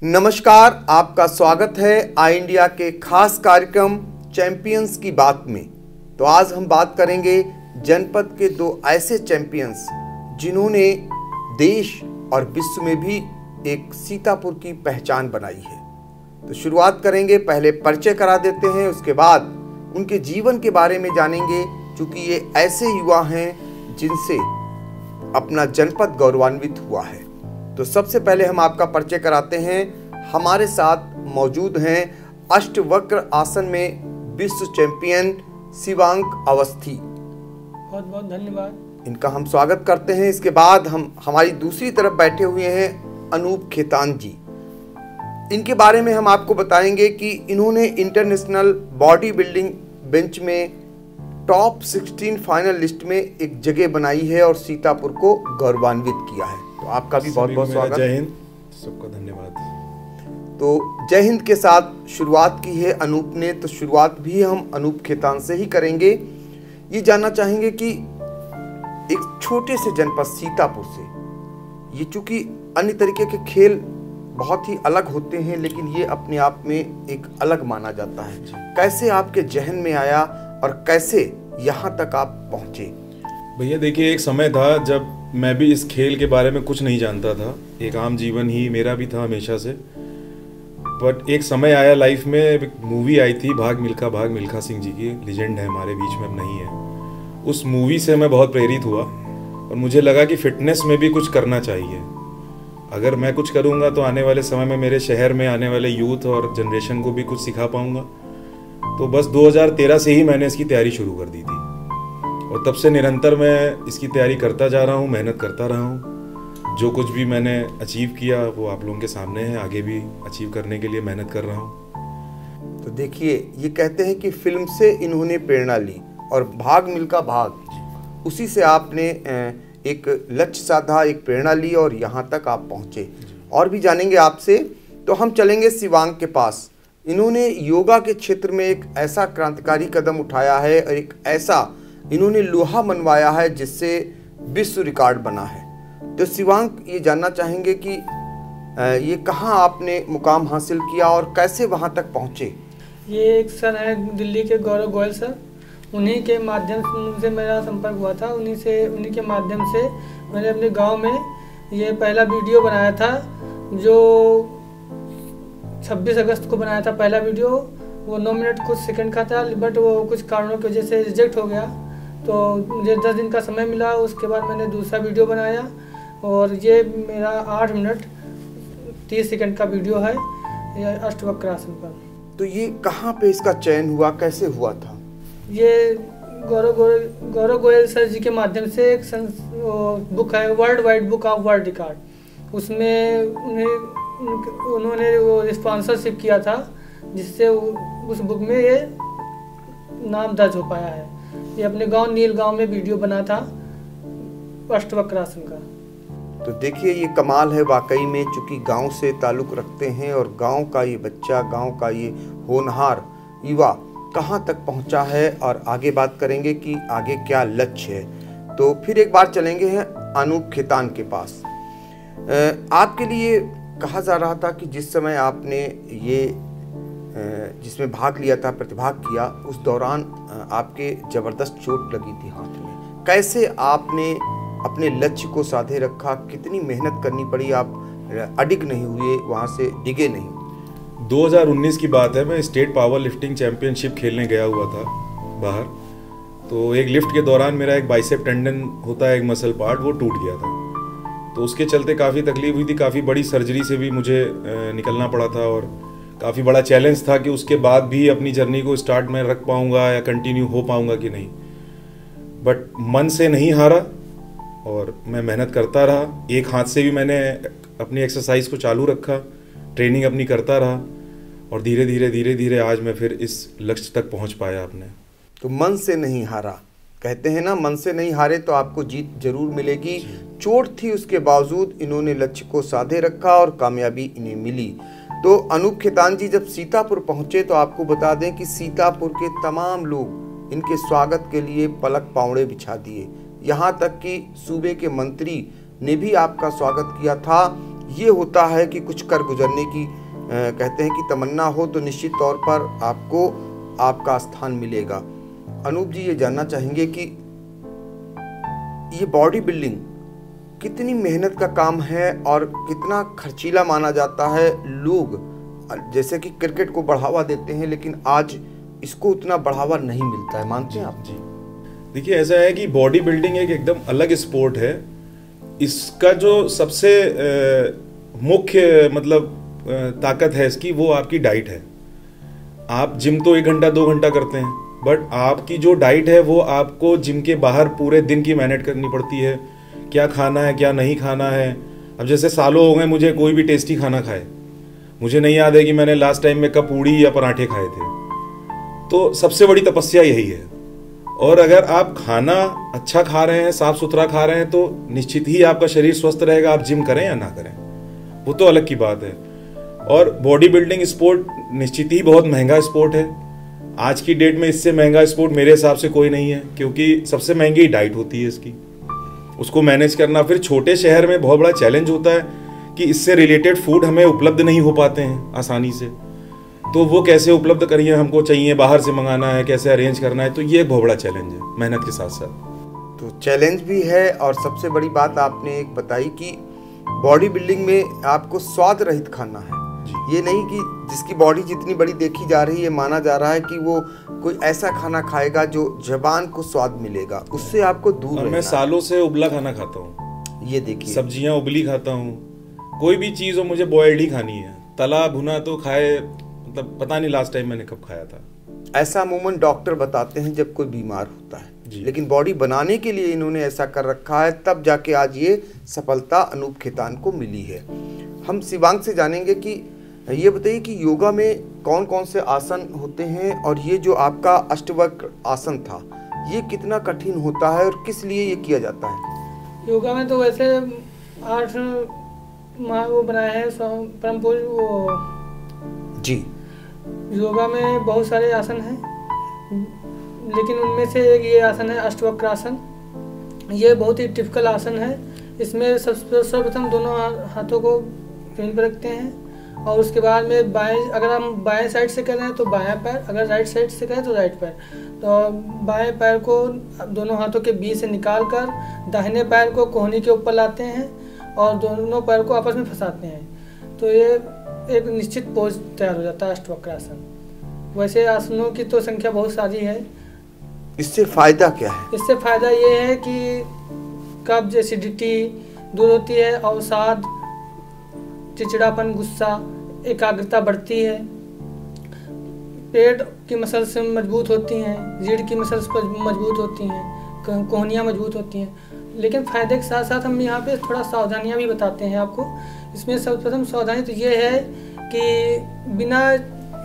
नमस्कार, आपका स्वागत है आई इंडिया के खास कार्यक्रम चैंपियंस की बात में। तो आज हम बात करेंगे जनपद के दो ऐसे चैंपियंस जिन्होंने देश और विश्व में भी एक सीतापुर की पहचान बनाई है। तो शुरुआत करेंगे, पहले परिचय करा देते हैं, उसके बाद उनके जीवन के बारे में जानेंगे, क्योंकि ये ऐसे युवा हैं जिनसे अपना जनपद गौरवान्वित हुआ है। तो सबसे पहले हम आपका परिचय कराते हैं। हमारे साथ मौजूद हैं अष्टवक्र आसन में विश्व चैंपियन शिवांक अवस्थी। बहुत बहुत धन्यवाद। इनका हम स्वागत करते हैं। इसके बाद हमारी दूसरी तरफ बैठे हुए हैं अनूप खेतान जी। इनके बारे में हम आपको बताएंगे कि इन्होंने इंटरनेशनल बॉडी बिल्डिंग बेंच में टॉप 16 फाइनल लिस्ट में एक जगह बनाई है और सीतापुर को गौरवान्वित किया है। तो आपका भी बहुत बहुत स्वागत। जय हिंद, सबको धन्यवाद। तो जय हिंद के साथ शुरुआत की है अनूप ने, तो शुरुआत भी हम अनूप खेतान से ही करेंगे। ये जानना चाहेंगे कि एक छोटे से जनपद सीतापुर से, ये चूंकि अन्य तरीके के खेल बहुत ही अलग होते हैं, लेकिन ये अपने आप में एक अलग माना जाता है। कैसे आपके जहन में आया और कैसे यहाँ तक आप पहुँचे? भैया देखिए, एक समय था जब मैं भी इस खेल के बारे में कुछ नहीं जानता था। एक आम जीवन ही मेरा भी था हमेशा से। बट एक समय आया लाइफ में, एक मूवी आई थी भाग मिल्खा सिंह जी की, लेजेंड है, हमारे बीच में अब नहीं है। उस मूवी से मैं बहुत प्रेरित हुआ और मुझे लगा कि फिटनेस में भी कुछ करना चाहिए। अगर मैं कुछ करूँगा तो आने वाले समय में मेरे शहर में आने वाले यूथ और जनरेशन को भी कुछ सिखा पाऊँगा। तो बस 2013 से ही मैंने इसकी तैयारी शुरू कर दी थी और तब से निरंतर मैं इसकी तैयारी करता जा रहा हूँ, मेहनत करता रहा हूँ। जो कुछ भी मैंने अचीव किया वो आप लोगों के सामने है, आगे भी अचीव करने के लिए मेहनत कर रहा हूँ। तो देखिए, ये कहते हैं कि फिल्म से इन्होंने प्रेरणा ली और भाग मिल्खा भाग, उसी से आपने एक लक्ष्य साधा, एक प्रेरणा ली और यहाँ तक आप पहुँचे। और भी जानेंगे आपसे। तो हम चलेंगे शिवांक के पास। इन्होंने योगा के क्षेत्र में एक ऐसा क्रांतिकारी कदम उठाया है और एक ऐसा इन्होंने लोहा मनवाया है जिससे विश्व रिकॉर्ड बना है। तो शिवांक, ये जानना चाहेंगे कि ये कहाँ आपने मुकाम हासिल किया और कैसे वहाँ तक पहुँचे? ये एक सर है दिल्ली के, गौरव गोयल सर, उन्हीं के माध्यम से मेरा संपर्क हुआ था। उन्हीं के माध्यम से मैंने अपने गांव में ये पहला वीडियो बनाया था, जो 26 अगस्त को बनाया था पहला वीडियो। वो 9 मिनट कुछ सेकंड का था, बट वो कुछ कारणों की वजह से रिजेक्ट हो गया। तो मुझे 10 दिन का समय मिला। उसके बाद मैंने दूसरा वीडियो बनाया और ये मेरा 8 मिनट 30 सेकंड का वीडियो है, ये अष्टवक्र आसन पर। तो ये कहाँ पे इसका चयन हुआ, कैसे हुआ था? ये गौरव गोयल सर जी के माध्यम से एक बुक है, world wide book of world record. उसमें उन्होंने वो स्पॉन्सरशिप किया था, जिससे उस बुक में ये नाम दर्ज हो पाया है। ये अपने गांव नील गांव में वीडियो बना था अष्टवक्र आसन का। तो देखिए, ये कमाल है वाकई में, चूंकि गांव से ताल्लुक़ रखते हैं और गांव का ये बच्चा, गांव का ये होनहार युवा कहां तक पहुंचा है। और आगे बात करेंगे कि आगे क्या लक्ष्य है। तो फिर एक बार चलेंगे हैं अनूप खेतान के पास। आपके लिए कहा जा रहा था कि जिस समय आपने ये जिसमें भाग लिया था, प्रतिभाग किया, उस दौरान आपके ज़बरदस्त चोट लगी थी हाथ में। कैसे आपने अपने लक्ष्य को साधे रखा, कितनी मेहनत करनी पड़ी, आप अडिग नहीं हुए, वहाँ से डिगे नहीं? 2019 की बात है, मैं स्टेट पावर लिफ्टिंग चैंपियनशिप खेलने गया हुआ था बाहर। तो एक लिफ्ट के दौरान मेरा एक बाइसेप टेंडन होता है, एक मसल पार्ट, वो टूट गया था। तो उसके चलते काफ़ी तकलीफ हुई थी, काफ़ी बड़ी सर्जरी से भी मुझे निकलना पड़ा था और काफ़ी बड़ा चैलेंज था कि उसके बाद भी अपनी जर्नी को स्टार्ट में रख पाऊँगा या कंटिन्यू हो पाऊँगा कि नहीं। बट मन से नहीं हारा और मैं मेहनत करता रहा। एक हाथ से भी मैंने अपनी एक्सरसाइज को चालू रखा, ट्रेनिंग अपनी करता रहा और धीरे धीरे आज मैं फिर इस लक्ष्य तक पहुंच पाया अपने। तो मन से नहीं हारा, कहते हैं ना, मन से नहीं हारे तो आपको जीत जरूर मिलेगी। चोट थी, उसके बावजूद इन्होंने लक्ष्य को साधे रखा और कामयाबी इन्हें मिली। तो अनूप खेतान जी जब सीतापुर पहुंचे तो आपको बता दें कि सीतापुर के तमाम लोग इनके स्वागत के लिए पलक पावड़े बिछा दिए। यहाँ तक कि सूबे के मंत्री ने भी आपका स्वागत किया था ये होता है कि कुछ कर गुजरने की कहते हैं कि तमन्ना हो तो निश्चित तौर पर आपको आपका स्थान मिलेगा। अनूप जी ये जानना चाहेंगे कि ये बॉडी बिल्डिंग कितनी मेहनत का काम है और कितना खर्चीला माना जाता है। लोग जैसे कि क्रिकेट को बढ़ावा देते हैं लेकिन आज इसको उतना बढ़ावा नहीं मिलता है, मानते हैं आप? जी देखिए, ऐसा है कि बॉडी बिल्डिंग एक एकदम अलग स्पोर्ट है। इसका जो सबसे मुख्य मतलब ताकत है इसकी, वो आपकी डाइट है। आप जिम तो 1 घंटा 2 घंटा करते हैं, बट आपकी जो डाइट है वो आपको जिम के बाहर पूरे दिन की मेहनत करनी पड़ती है। क्या खाना है, क्या नहीं खाना है। अब जैसे सालों हो गए मुझे कोई भी टेस्टी खाना खाए, मुझे नहीं याद है कि मैंने लास्ट टाइम में कब पूड़ी या पराठे खाए थे। तो सबसे बड़ी तपस्या यही है। और अगर आप खाना अच्छा खा रहे हैं, साफ सुथरा खा रहे हैं, तो निश्चित ही आपका शरीर स्वस्थ रहेगा, आप जिम करें या ना करें, वो तो अलग की बात है। और बॉडी बिल्डिंग स्पोर्ट निश्चित ही बहुत महंगा स्पोर्ट है। आज की डेट में इससे महंगा स्पोर्ट मेरे हिसाब से कोई नहीं है, क्योंकि सबसे महंगी डाइट होती है इसकी, उसको मैनेज करना। फिर छोटे शहर में बहुत बड़ा चैलेंज होता है कि इससे रिलेटेड फूड हमें उपलब्ध नहीं हो पाते हैं आसानी से, तो वो कैसे उपलब्ध करिए, हमको चाहिए बाहर से मंगाना है, कैसे अरेंज करना है, तो ये बहुत बड़ा चैलेंज है मेहनत के साथ साथ। तो चैलेंज भी है और सबसे बड़ी बात आपने एक बताई कि बॉडी बिल्डिंग में आपको स्वाद रहित खाना है। ये नहीं कि जिसकी बॉडी जितनी बड़ी देखी जा रही है, माना जा रहा है कि वो कोई ऐसा खाना खाएगा जो जबान को स्वाद मिलेगा, उससे आपको दूर रहना। मैं सालों से उबला खाना खाता हूँ, ये देखिए, सब्जियां उबली खाता हूँ। कोई भी चीज़ हो मुझे बॉयल्ड ही खानी है, तला भुना तो खाए मतलब पता नहीं लास्ट टाइम मैंने कब खाया था। ऐसा अमूमन डॉक्टर बताते हैं जब कोई बीमार होता है, लेकिन बॉडी बनाने के लिए इन्होंने ऐसा कर रखा है, तब जाके आज ये सफलता अनूप खेतान को मिली है। हम शिवांग से जानेंगे कि ये बताइए कि योगा में कौन कौन से आसन होते हैं और ये जो आपका अष्टवक्र आसन था ये कितना कठिन होता है और किस लिए ये किया जाता है? योगा में तो वैसे 8 वो बनाए हैं परम पूज्य वो जी। योगा में बहुत सारे आसन हैं, लेकिन उनमें से एक ये आसन है अष्टवक्र आसन। ये बहुत ही टिपिकल आसन है। इसमें सर्वप्रथम दोनों हाथों को जमीन पर रखते हैं और उसके बाद में अगर हम बाएं साइड से कर रहे हैं तो बायां पैर, अगर राइट साइड से करें तो राइट पैर। तो बाएं पैर को दोनों हाथों के बीच से निकाल कर दाहिने पैर को कोहनी के ऊपर लाते हैं और दोनों पैर को आपस में फंसाते हैं, तो ये एक निश्चित पोज तैयार हो जाता है अष्टवक्र आसन। वैसे आसनों की तो संख्या बहुत सारी है। इससे फायदा क्या है? इससे फायदा ये है कि कब्ज, एसिडिटी दूर होती है, अवसाद, चिड़चिड़ापन, गुस्सा, एकाग्रता बढ़ती है, पेट की मसल्स मजबूत होती हैं, रीढ़ की मसल्स मजबूत होती हैं, कोहनियाँ मजबूत होती हैं। लेकिन फ़ायदे के साथ साथ हम यहाँ पे थोड़ा सावधानियाँ भी बताते हैं आपको। इसमें सर्वप्रथम सावधानी तो ये है कि बिना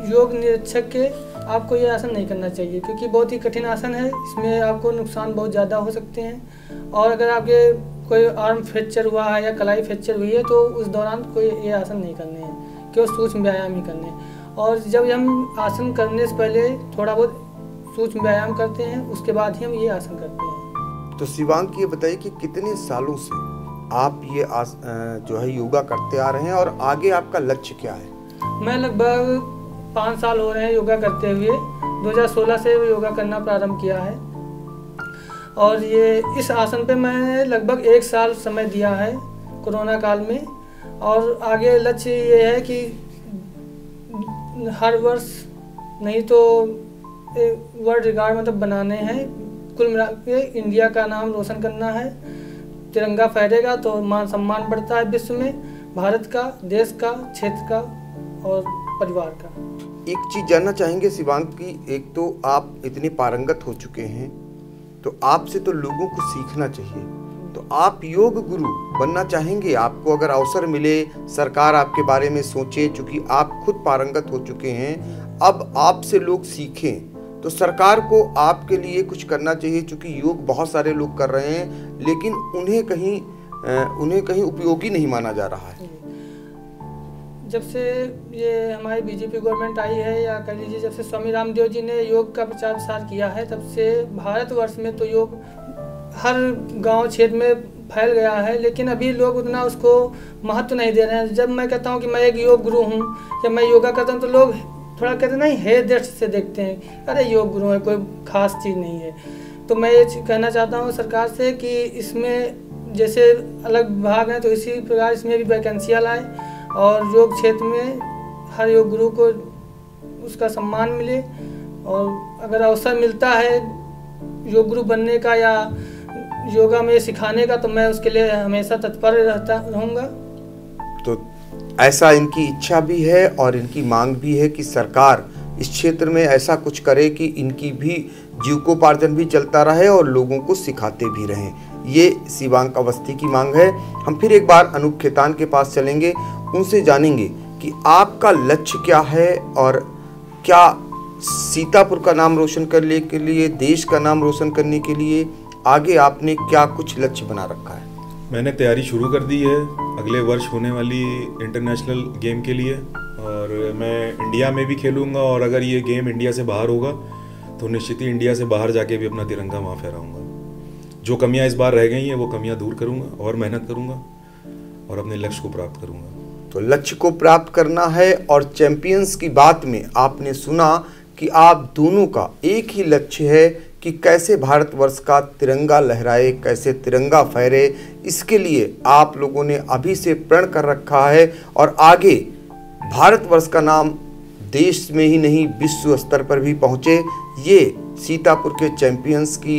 योग निरीक्षक के आपको ये आसन नहीं करना चाहिए, क्योंकि बहुत ही कठिन आसन है। इसमें आपको नुकसान बहुत ज़्यादा हो सकते हैं और अगर आपके कोई आर्म फ्रैक्चर हुआ है या कलाई फ्रैक्चर हुई है तो उस दौरान कोई ये आसन नहीं करने हैं, केवल सूक्ष्म व्यायाम ही करने हैं। और जब हम आसन करने से पहले थोड़ा बहुत सूक्ष्म व्यायाम करते हैं, उसके बाद ही हम ये आसन करते हैं। तो शिवांग ये बताइए कि कितने सालों से आप ये जो है योगा करते आ रहे हैं और आगे आपका लक्ष्य क्या है? मैं लगभग 5 साल हो रहे हैं योगा करते हुए। 2016 से योगा करना प्रारंभ किया है और ये इस आसन पे मैंने लगभग 1 साल समय दिया है कोरोना काल में। और आगे लक्ष्य ये है कि हर वर्ष नहीं तो वर्ल्ड रिकॉर्ड मतलब बनाने हैं। कुल मिला के इंडिया का नाम रोशन करना है। तिरंगा फहरेगा तो मान सम्मान बढ़ता है विश्व में, भारत का, देश का, क्षेत्र का और परिवार का। एक चीज़ जानना चाहेंगे शिवांग की, एक तो आप इतने पारंगत हो चुके हैं तो आपसे तो लोगों को सीखना चाहिए, तो आप योग गुरु बनना चाहेंगे? आपको अगर अवसर मिले, सरकार आपके बारे में सोचे, चूँकि आप खुद पारंगत हो चुके हैं, अब आपसे लोग सीखें, तो सरकार को आपके लिए कुछ करना चाहिए, क्योंकि योग बहुत सारे लोग कर रहे हैं लेकिन उन्हें कहीं उपयोगी नहीं माना जा रहा है। जब से ये हमारी बीजेपी गवर्नमेंट आई है, या कह लीजिए जब से स्वामी रामदेव जी ने योग का प्रचार प्रसार किया है, तब से भारतवर्ष में तो योग हर गांव क्षेत्र में फैल गया है, लेकिन अभी लोग उतना उसको महत्व नहीं दे रहे हैं। जब मैं कहता हूँ कि मैं एक योग गुरु हूँ या मैं योगा करता हूँ तो लोग थोड़ा कहते नहीं हेय दृष्टि से देखते हैं, अरे योग गुरु है, कोई खास चीज़ नहीं है। तो मैं ये कहना चाहता हूँ सरकार से कि इसमें जैसे अलग विभाग हैं तो इसी प्रकार इसमें भी वैकेंसियाँ लाए और योग क्षेत्र में हर योग गुरु को उसका सम्मान मिले, और अगर अवसर मिलता है योग गुरु बनने का या योगा में सिखाने का तो मैं उसके लिए हमेशा तत्पर रहूँगा। तो ऐसा इनकी इच्छा भी है और इनकी मांग भी है कि सरकार इस क्षेत्र में ऐसा कुछ करे कि इनकी भी जीविकोपार्जन भी चलता रहे और लोगों को सिखाते भी रहें। ये शिवांक अवस्थी की मांग है। हम फिर एक बार अनूप खेतान के पास चलेंगे, उनसे जानेंगे कि आपका लक्ष्य क्या है और क्या सीतापुर का नाम रोशन करने के लिए, देश का नाम रोशन करने के लिए आगे आपने क्या कुछ लक्ष्य बना रखा है? मैंने तैयारी शुरू कर दी है अगले वर्ष होने वाली इंटरनेशनल गेम के लिए, और मैं इंडिया में भी खेलूँगा, और अगर ये गेम इंडिया से बाहर होगा तो निश्चित ही इंडिया से बाहर जाके भी अपना तिरंगा वहाँ फहराऊँगा। जो कमियाँ इस बार रह गई हैं वो कमियाँ दूर करूँगा और मेहनत करूँगा और अपने लक्ष्य को प्राप्त करूँगा। तो लक्ष्य को प्राप्त करना है, और चैंपियंस की बात में आपने सुना कि आप दोनों का एक ही लक्ष्य है कि कैसे भारतवर्ष का तिरंगा लहराए, कैसे तिरंगा फहरे। इसके लिए आप लोगों ने अभी से प्रण कर रखा है और आगे भारतवर्ष का नाम देश में ही नहीं विश्व स्तर पर भी पहुँचे। ये सीतापुर के चैंपियंस की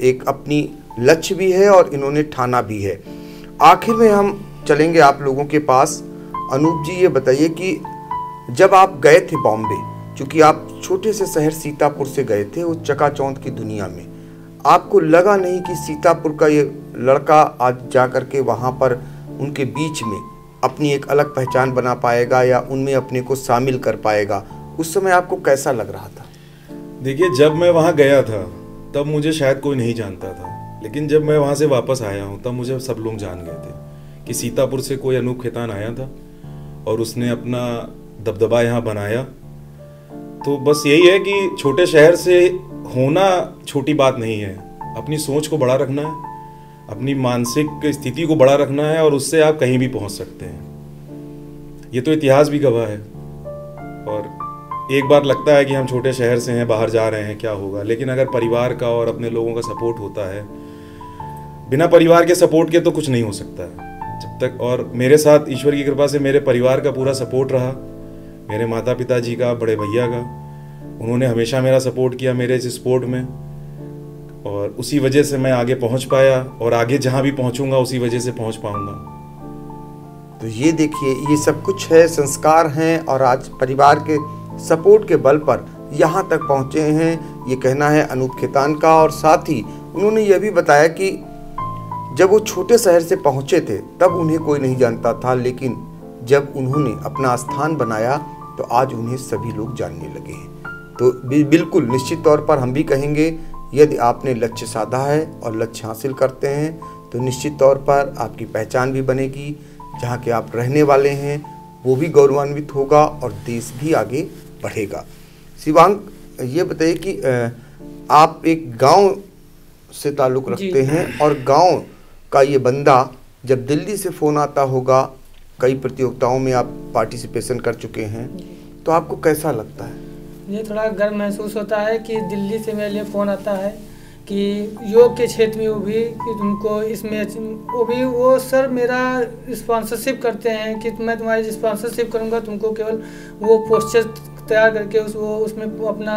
एक अपनी लक्ष्य भी है और इन्होंने ठाना भी है। आखिर में हम चलेंगे आप लोगों के पास। अनूप जी, ये बताइए कि जब आप गए थे बॉम्बे, क्योंकि आप छोटे से शहर सीतापुर से गए थे उस चकाचौंध की दुनिया में, आपको लगा नहीं कि सीतापुर का ये लड़का आज जा कर के वहाँ पर उनके बीच में अपनी एक अलग पहचान बना पाएगा या उनमें अपने को शामिल कर पाएगा? उस समय आपको कैसा लग रहा था? देखिए, जब मैं वहाँ गया था तब मुझे शायद कोई नहीं जानता था, लेकिन जब मैं वहाँ से वापस आया हूँ तब मुझे सब लोग जान गए थे कि सीतापुर से कोई अनूप खेतान आया था और उसने अपना दबदबा यहाँ बनाया। तो बस यही है कि छोटे शहर से होना छोटी बात नहीं है, अपनी सोच को बड़ा रखना है, अपनी मानसिक स्थिति को बड़ा रखना है और उससे आप कहीं भी पहुंच सकते हैं। ये तो इतिहास भी गवाह है। और एक बार लगता है कि हम छोटे शहर से हैं, बाहर जा रहे हैं, क्या होगा, लेकिन अगर परिवार का और अपने लोगों का सपोर्ट होता है, बिना परिवार के सपोर्ट के तो कुछ नहीं हो सकता है जब तक। और मेरे साथ ईश्वर की कृपा से मेरे परिवार का पूरा सपोर्ट रहा, मेरे माता पिता जी का, बड़े भैया का। उन्होंने हमेशा मेरा सपोर्ट किया मेरे इस स्पोर्ट में, और उसी वजह से मैं आगे पहुंच पाया, और आगे जहां भी पहुंचूंगा उसी वजह से पहुंच पाऊंगा। तो ये देखिए, ये सब कुछ है, संस्कार हैं, और आज परिवार के सपोर्ट के बल पर यहाँ तक पहुँचे हैं, ये कहना है अनूप खेतान का। और साथ ही उन्होंने ये भी बताया कि जब वो छोटे शहर से पहुँचे थे तब उन्हें कोई नहीं जानता था, लेकिन जब उन्होंने अपना स्थान बनाया तो आज उन्हें सभी लोग जानने लगे हैं। तो बिल्कुल निश्चित तौर पर हम भी कहेंगे, यदि आपने लक्ष्य साधा है और लक्ष्य हासिल करते हैं तो निश्चित तौर पर आपकी पहचान भी बनेगी, जहाँ के आप रहने वाले हैं वो भी गौरवान्वित होगा और देश भी आगे बढ़ेगा। शिवांक, ये बताइए कि आप एक गांव से ताल्लुक़ रखते हैं, और गांव का ये बंदा जब दिल्ली से फ़ोन आता होगा, कई प्रतियोगिताओं में आप पार्टिसिपेशन कर चुके हैं, तो आपको कैसा लगता है? ये थोड़ा गर्व महसूस होता है कि दिल्ली से मेरे लिए फ़ोन आता है कि योग के क्षेत्र में वो भी कि तुमको इसमें वो सर मेरा स्पॉन्सरशिप करते हैं कि मैं तुम्हारी स्पॉन्सरशिप करूँगा, तुमको केवल वो पोस्चर तैयार करके उसमें अपना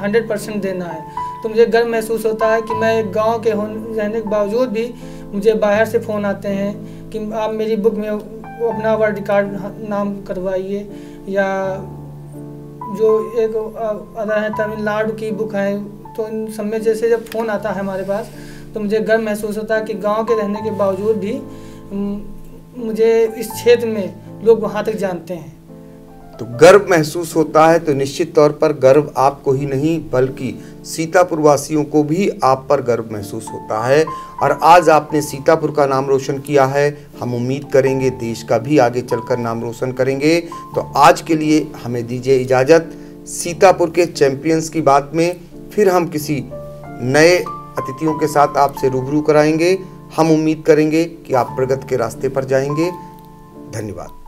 100% देना है। तो मुझे गर्व महसूस होता है कि मैं गांव के रहने के बावजूद भी मुझे बाहर से फ़ोन आते हैं कि आप मेरी बुक में अपना वर्ल्ड रिकॉर्ड नाम करवाइए, या जो एक अदर है तमिलनाडु की बुक है। तो इन सब में जैसे जब फ़ोन आता है हमारे पास तो मुझे गर्व महसूस होता है कि गांव के रहने के बावजूद भी मुझे इस क्षेत्र में लोग वहाँ तक जानते हैं। तो गर्व महसूस होता है, तो निश्चित तौर पर गर्व आपको ही नहीं बल्कि सीतापुर वासियों को भी आप पर गर्व महसूस होता है। और आज आपने सीतापुर का नाम रोशन किया है, हम उम्मीद करेंगे देश का भी आगे चलकर नाम रोशन करेंगे। तो आज के लिए हमें दीजिए इजाज़त। सीतापुर के चैंपियंस की बात में फिर हम किसी नए अतिथियों के साथ आपसे रूबरू कराएंगे। हम उम्मीद करेंगे कि आप प्रगति के रास्ते पर जाएंगे। धन्यवाद।